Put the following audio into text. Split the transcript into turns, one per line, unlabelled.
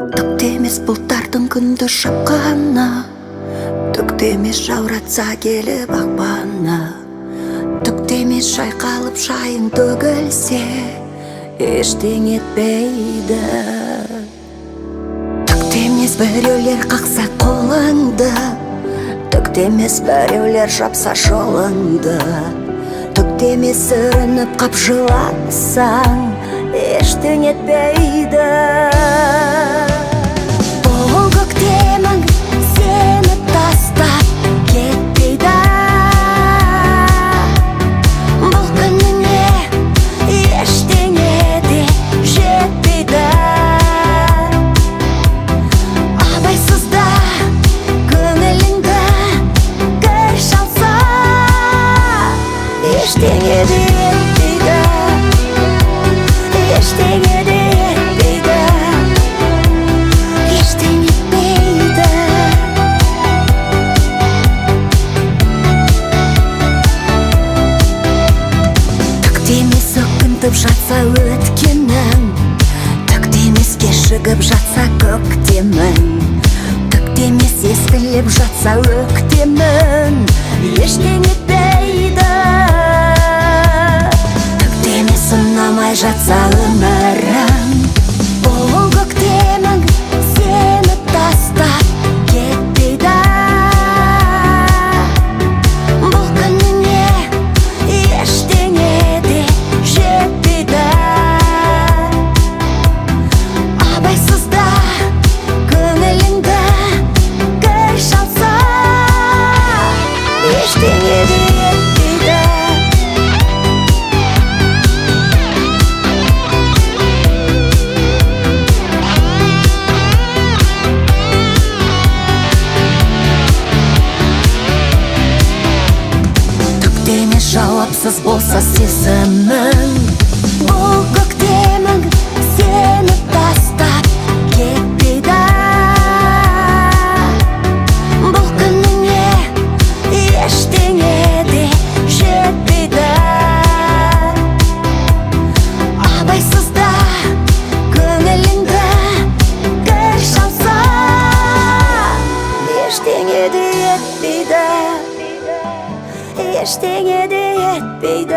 Түктемес бұлттардың күнді шапқаны, түктемес жауратса келіп ақпаны, түктемес шайқалып шайын төгілсе ештеңе етпейді. Түктемес біреулер қақса қолыңды, түктемес біреулер жапса жолыңды, түктемес сүрініп қап жыласаң ештеңе етпейді. Бұл көктемің сені тастап кетпейді, бұл күніне ештеңе де жетпейді. Абайсызда көңіліңді кір шалса ештеңе де етпейді, ештеңе де етпейді, ештеңе етпейді. Түктемес өкінтіп жатса өткенің, түктемес кешігіп жатса көктемің, түктемес ескіліп жатса өктемің ештеңе етпейді. Түктемес ұнамай жатса өмірің, бұл көктемің сені тастап кетпейді, бұл күніне ештеңе де жетпейді. Абайсызда көңіліңді кір шалса ештеңе де етпейді. Түктемес жауапсыз болса сезімің, бұл көктемің сені тастап кетпейді, бұл күніне ештеңе де жетпейді. Абайсызда көңіліңді кір шалса ештеңе де етпейді, ештеңе де етпейді.